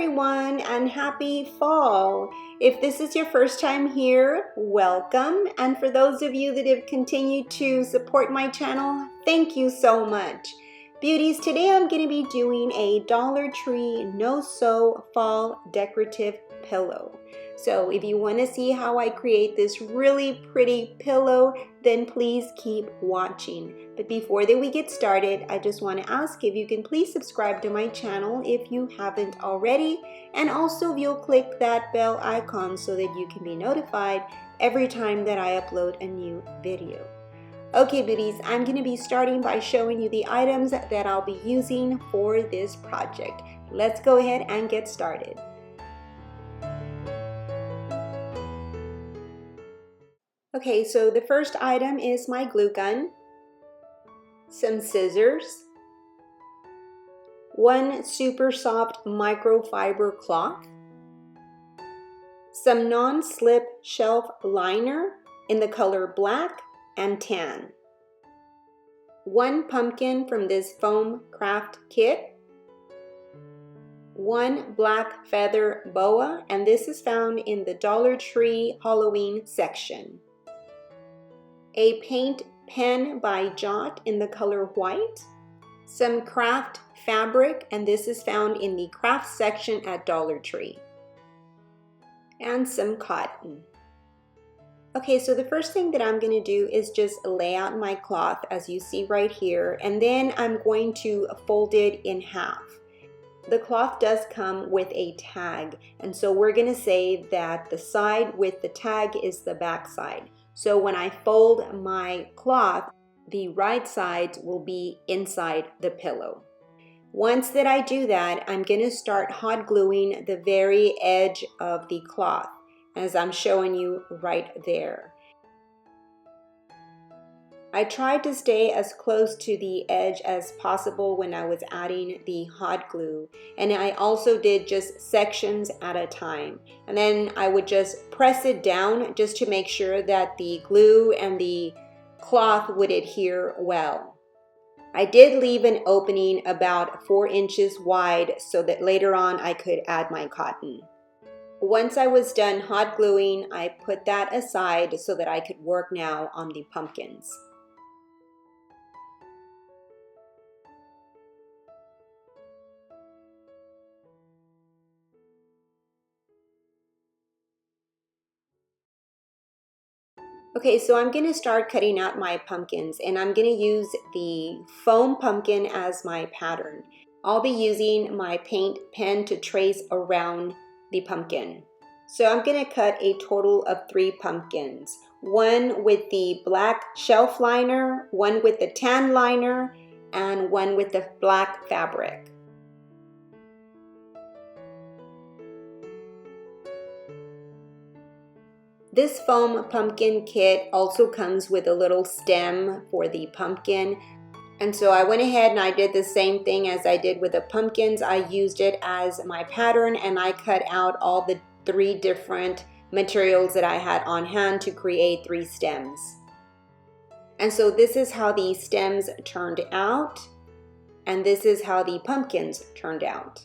everyone, and happy fall. If this is your first time here, welcome. And for those of you that have continued to support my channel, thank you so much. Beauties, today I'm going to be doing a Dollar Tree no-sew fall decorative pillow. So if you want to see how I create this really pretty pillow, then please keep watching. But before that we get started, I just want to ask if you can please subscribe to my channel if you haven't already, and also if you'll click that bell icon so that you can be notified every time that I upload a new video. Okay beauties, I'm going to be starting by showing you the items that I'll be using for this project. Let's go ahead and get started. Okay, so the first item is my glue gun, some scissors, one super soft microfiber cloth, some non-slip shelf liner in the color black and tan, one pumpkin from this foam craft kit, one black feather boa, and this is found in the Dollar Tree Halloween section, a paint pen by Jot in the color white, some craft fabric, and this is found in the craft section at Dollar Tree, and some cotton. Okay, so the first thing that I'm going to do is just lay out my cloth as you see right here, and then I'm going to fold it in half. The cloth does come with a tag, and so we're going to say that the side with the tag is the back side. So when I fold my cloth, the right sides will be inside the pillow. Once that I do that, I'm going to start hot gluing the very edge of the cloth, as I'm showing you right there. I tried to stay as close to the edge as possible when I was adding the hot glue, and I also did just sections at a time, and then I would just press it down just to make sure that the glue and the cloth would adhere well. I did leave an opening about 4 inches wide so that later on I could add my cotton. Once I was done hot gluing, I put that aside so that I could work now on the pumpkins. Okay, so I'm going to start cutting out my pumpkins, and I'm going to use the foam pumpkin as my pattern. I'll be using my paint pen to trace around the pumpkin. So I'm going to cut a total of 3 pumpkins. One with the black shelf liner, one with the tan liner, and one with the black fabric. This foam pumpkin kit also comes with a little stem for the pumpkin. And so I went ahead and I did the same thing as I did with the pumpkins. I used it as my pattern, and I cut out all the 3 different materials that I had on hand to create 3 stems. And so this is how the stems turned out, and this is how the pumpkins turned out.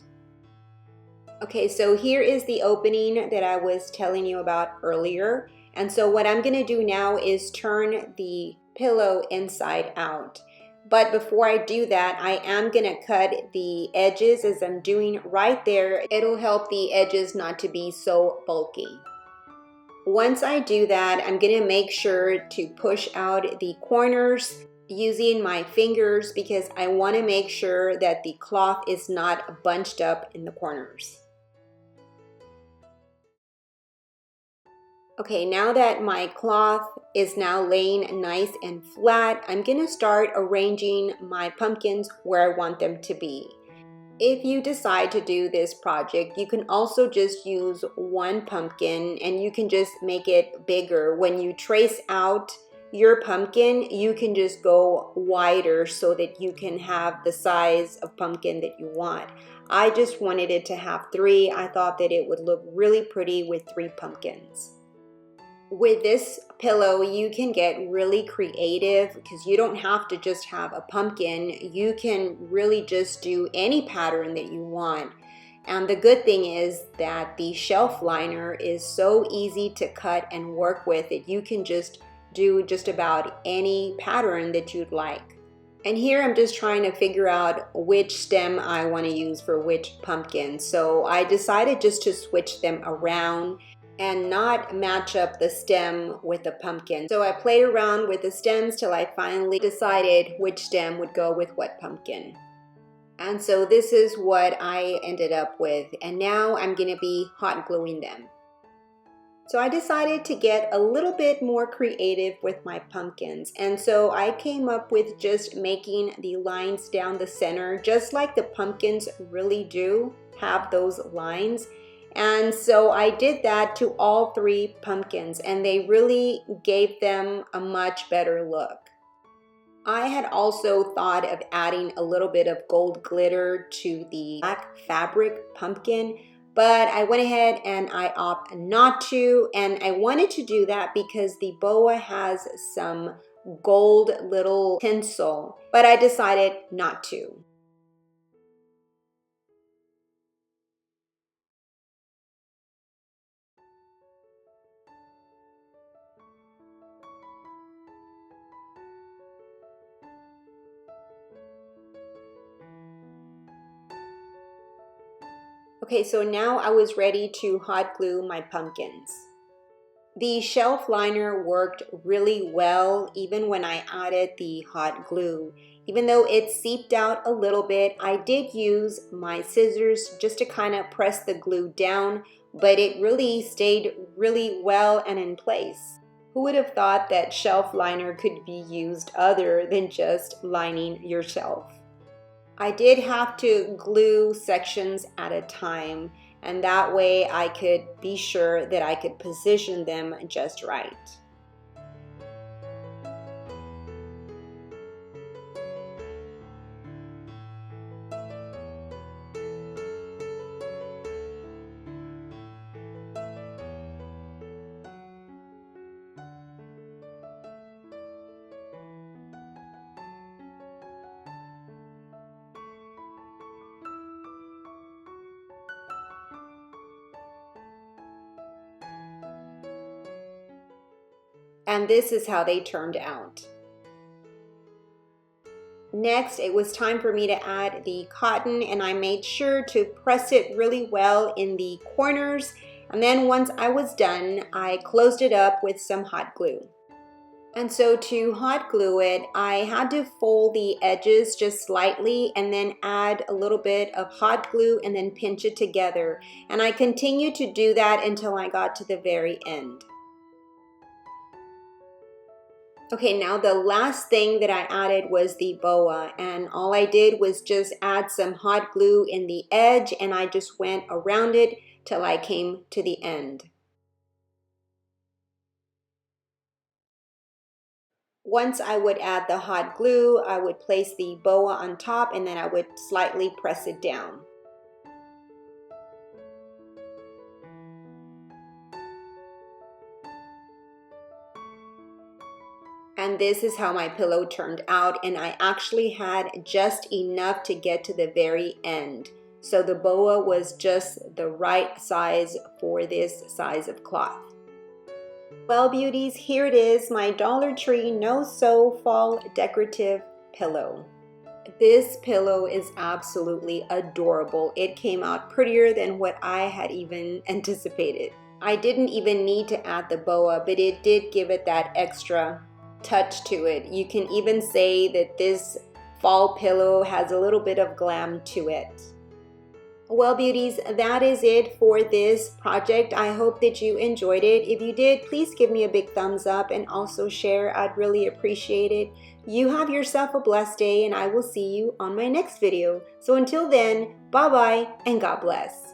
Okay, so here is the opening that I was telling you about earlier. And so what I'm going to do now is turn the pillow inside out. But before I do that, I am going to cut the edges as I'm doing right there. It'll help the edges not to be so bulky. Once I do that, I'm going to make sure to push out the corners using my fingers because I want to make sure that the cloth is not bunched up in the corners. Okay, now that my cloth is now laying nice and flat, I'm going to start arranging my pumpkins where I want them to be. If you decide to do this project, you can also just use one pumpkin and you can just make it bigger. When you trace out your pumpkin, you can just go wider so that you can have the size of pumpkin that you want. I just wanted it to have 3. I thought that it would look really pretty with 3 pumpkins. With this pillow, you can get really creative because you don't have to just have a pumpkin. You can really just do any pattern that you want. And the good thing is that the shelf liner is so easy to cut and work with it. You can just do just about any pattern that you'd like. And here I'm just trying to figure out which stem I want to use for which pumpkin. So I decided just to switch them around and not match up the stem with the pumpkin. So I played around with the stems till I finally decided which stem would go with what pumpkin. And so this is what I ended up with. And now I'm going to be hot gluing them. So I decided to get a little bit more creative with my pumpkins. And so I came up with just making the lines down the center, just like the pumpkins really do have those lines. And so I did that to all 3 pumpkins, and they really gave them a much better look. I had also thought of adding a little bit of gold glitter to the black fabric pumpkin, but I went ahead and I opted not to, and I wanted to do that because the boa has some gold little tinsel, but I decided not to. Okay, so now I was ready to hot glue my pumpkins. The shelf liner worked really well even when I added the hot glue. Even though it seeped out a little bit, I did use my scissors just to kind of press the glue down, but it really stayed really well and in place. Who would have thought that shelf liner could be used other than just lining your shelf? I did have to glue sections at a time, and that way I could be sure that I could position them just right. And this is how they turned out. Next, it was time for me to add the cotton, and I made sure to press it really well in the corners. And then once I was done, I closed it up with some hot glue. And so to hot glue it, I had to fold the edges just slightly and then add a little bit of hot glue and then pinch it together. And I continued to do that until I got to the very end. Okay, now the last thing that I added was the boa, and all I did was just add some hot glue in the edge, and I just went around it till I came to the end. Once I would add the hot glue, I would place the boa on top, and then I would slightly press it down. And this is how my pillow turned out, and I actually had just enough to get to the very end. So the boa was just the right size for this size of cloth. Well, beauties, here it is, my Dollar Tree no-sew fall decorative pillow. This pillow is absolutely adorable. It came out prettier than what I had even anticipated. I didn't even need to add the boa, but it did give it that extra touch to it. You can even say that this fall pillow has a little bit of glam to it. Well, beauties, that is it for this project. I hope that you enjoyed it. If you did, please give me a big thumbs up and also share. I'd really appreciate it. You have yourself a blessed day, and I will see you on my next video. So until then, bye-bye and God bless.